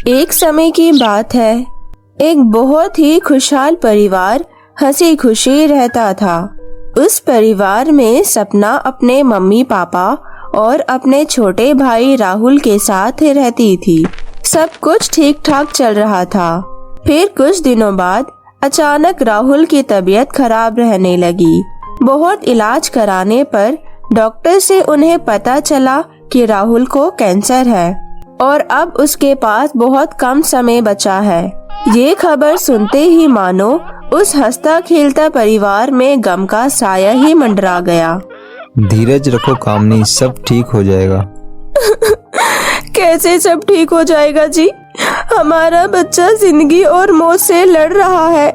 एक समय की बात है, एक बहुत ही खुशहाल परिवार हंसी खुशी रहता था। उस परिवार में सपना अपने मम्मी पापा और अपने छोटे भाई राहुल के साथ रहती थी। सब कुछ ठीक ठाक चल रहा था। फिर कुछ दिनों बाद अचानक राहुल की तबीयत खराब रहने लगी। बहुत इलाज कराने पर डॉक्टर से उन्हें पता चला कि राहुल को कैंसर है और अब उसके पास बहुत कम समय बचा है। ये खबर सुनते ही मानो उस हंसता खेलता परिवार में गम का साया ही मंडरा गया। धीरज रखो कामनी, सब ठीक हो जाएगा। कैसे सब ठीक हो जाएगा जी? हमारा बच्चा जिंदगी और मौत से लड़ रहा है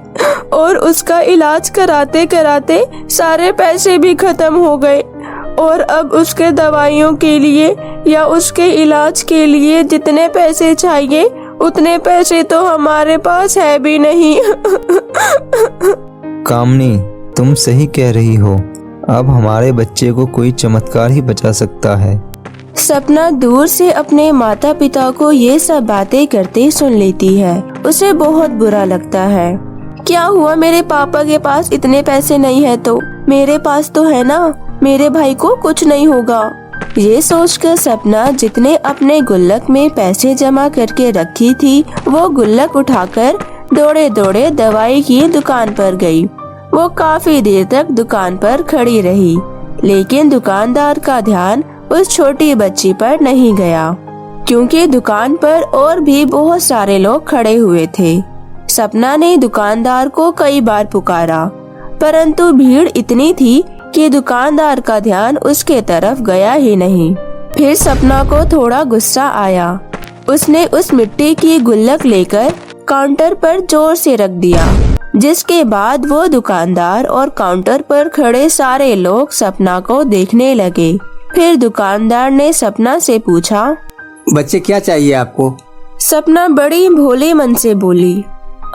और उसका इलाज कराते कराते सारे पैसे भी खत्म हो गए और अब उसके दवाइयों के लिए या उसके इलाज के लिए जितने पैसे चाहिए उतने पैसे तो हमारे पास है भी नहीं। कामनी, तुम सही कह रही हो। अब हमारे बच्चे को कोई चमत्कार ही बचा सकता है। सपना दूर से अपने माता पिता को ये सब बातें करते सुन लेती है। उसे बहुत बुरा लगता है। क्या हुआ, मेरे पापा के पास इतने पैसे नहीं है तो मेरे पास तो है ना, मेरे भाई को कुछ नहीं होगा। ये सोचकर सपना जितने अपने गुल्लक में पैसे जमा करके रखी थी वो गुल्लक उठाकर दौड़े दौड़े दवाई की दुकान पर गई। वो काफी देर तक दुकान पर खड़ी रही, लेकिन दुकानदार का ध्यान उस छोटी बच्ची पर नहीं गया, क्योंकि दुकान पर और भी बहुत सारे लोग खड़े हुए थे। सपना ने दुकानदार को कई बार पुकारा, परंतु भीड़ इतनी थी कि दुकानदार का ध्यान उसके तरफ गया ही नहीं। फिर सपना को थोड़ा गुस्सा आया। उसने उस मिट्टी की गुल्लक लेकर काउंटर पर जोर से रख दिया, जिसके बाद वो दुकानदार और काउंटर पर खड़े सारे लोग सपना को देखने लगे। फिर दुकानदार ने सपना से पूछा, बच्चे क्या चाहिए आपको? सपना बड़ी भोले मन से बोली,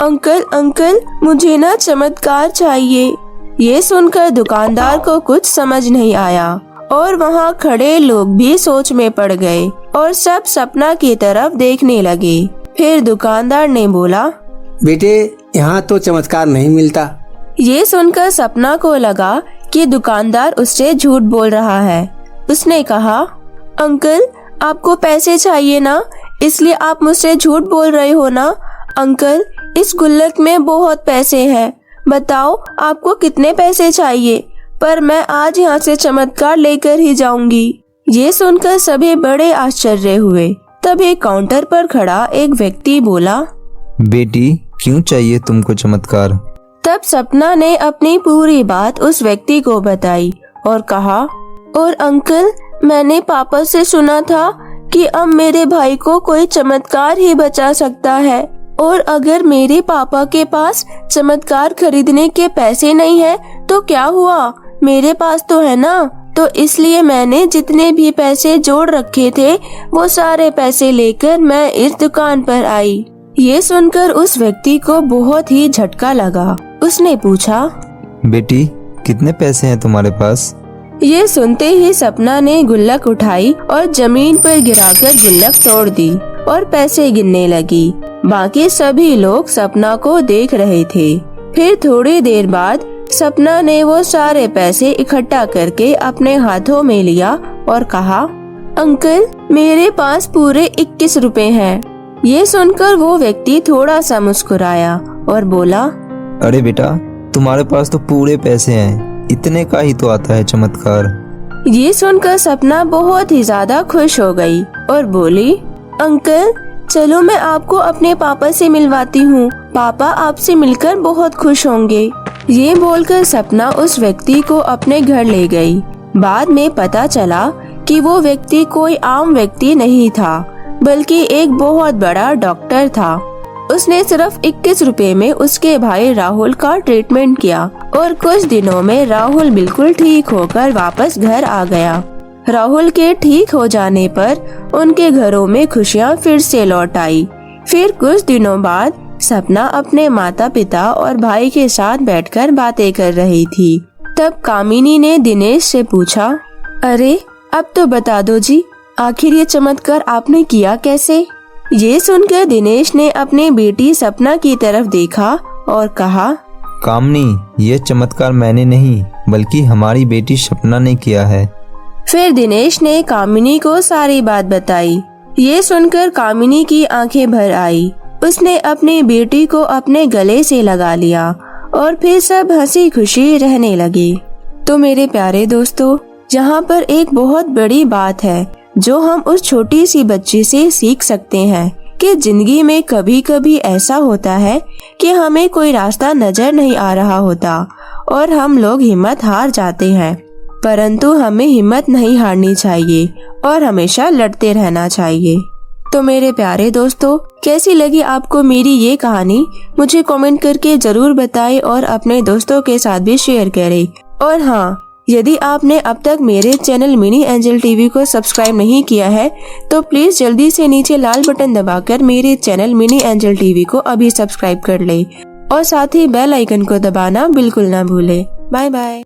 अंकल अंकल मुझे ना चमत्कार चाहिए। ये सुनकर दुकानदार को कुछ समझ नहीं आया और वहाँ खड़े लोग भी सोच में पड़ गए और सब सपना की तरफ देखने लगे। फिर दुकानदार ने बोला, बेटे यहाँ तो चमत्कार नहीं मिलता। ये सुनकर सपना को लगा कि दुकानदार उससे झूठ बोल रहा है। उसने कहा, अंकल आपको पैसे चाहिए ना, इसलिए आप मुझसे झूठ बोल रहे हो ना। अंकल इस गुल्लक में बहुत पैसे हैं, बताओ आपको कितने पैसे चाहिए, पर मैं आज यहाँ से चमत्कार लेकर ही जाऊंगी। ये सुनकर सभी बड़े आश्चर्य हुए। तभी काउंटर पर खड़ा एक व्यक्ति बोला, बेटी क्यों चाहिए तुमको चमत्कार? तब सपना ने अपनी पूरी बात उस व्यक्ति को बताई और कहा, और अंकल मैंने पापा से सुना था कि अब मेरे भाई को कोई चमत्कार ही बचा सकता है, और अगर मेरे पापा के पास चमत्कार खरीदने के पैसे नहीं है तो क्या हुआ, मेरे पास तो है ना। तो इसलिए मैंने जितने भी पैसे जोड़ रखे थे वो सारे पैसे लेकर मैं इस दुकान पर आई। ये सुनकर उस व्यक्ति को बहुत ही झटका लगा। उसने पूछा, बेटी कितने पैसे हैं तुम्हारे पास? ये सुनते ही सपना ने गुल्लक उठाई और जमीन पर गिराकर गुल्लक तोड़ दी और पैसे गिनने लगी। बाकी सभी लोग सपना को देख रहे थे। फिर थोड़ी देर बाद सपना ने वो सारे पैसे इकट्ठा करके अपने हाथों में लिया और कहा, अंकल मेरे पास पूरे 21 रुपए हैं। ये सुनकर वो व्यक्ति थोड़ा सा मुस्कुराया और बोला, अरे बेटा तुम्हारे पास तो पूरे पैसे हैं, इतने का ही तो आता है चमत्कार। ये सुनकर सपना बहुत ही ज्यादा खुश हो गई और बोली, अंकल चलो मैं आपको अपने पापा से मिलवाती हूँ, पापा आपसे मिलकर बहुत खुश होंगे। ये बोलकर सपना उस व्यक्ति को अपने घर ले गई। बाद में पता चला कि वो व्यक्ति कोई आम व्यक्ति नहीं था, बल्कि एक बहुत बड़ा डॉक्टर था। उसने सिर्फ 21 रुपए में उसके भाई राहुल का ट्रीटमेंट किया और कुछ दिनों में राहुल बिल्कुल ठीक होकर वापस घर आ गया। राहुल के ठीक हो जाने पर उनके घरों में खुशियाँ फिर से लौट आई। फिर कुछ दिनों बाद सपना अपने माता पिता और भाई के साथ बैठकर बातें कर रही थी। तब कामिनी ने दिनेश से पूछा, अरे अब तो बता दो जी, आखिर ये चमत्कार आपने किया कैसे? ये सुनकर दिनेश ने अपनी बेटी सपना की तरफ देखा और कहा, कामनी, ये चमत्कार मैंने नहीं बल्कि हमारी बेटी सपना ने किया है। फिर दिनेश ने कामिनी को सारी बात बताई। ये सुनकर कामिनी की आंखें भर आई। उसने अपनी बेटी को अपने गले से लगा लिया और फिर सब हंसी खुशी रहने लगे। तो मेरे प्यारे दोस्तों, यहाँ पर एक बहुत बड़ी बात है जो हम उस छोटी सी बच्ची से सीख सकते हैं कि जिंदगी में कभी कभी ऐसा होता है कि हमें कोई रास्ता नजर नहीं आ रहा होता और हम लोग हिम्मत हार जाते हैं, परंतु हमें हिम्मत नहीं हारनी चाहिए और हमेशा लड़ते रहना चाहिए। तो मेरे प्यारे दोस्तों, कैसी लगी आपको मेरी ये कहानी? मुझे कमेंट करके जरूर बताएं और अपने दोस्तों के साथ भी शेयर करें। और हाँ, यदि आपने अब तक मेरे चैनल मिनी एंजल टीवी को सब्सक्राइब नहीं किया है तो प्लीज जल्दी से नीचे लाल बटन दबाकर मेरे चैनल मिनी एंजल टीवी को अभी सब्सक्राइब कर ले और साथ ही बेल आइकन को दबाना बिल्कुल ना भूले। Bye bye.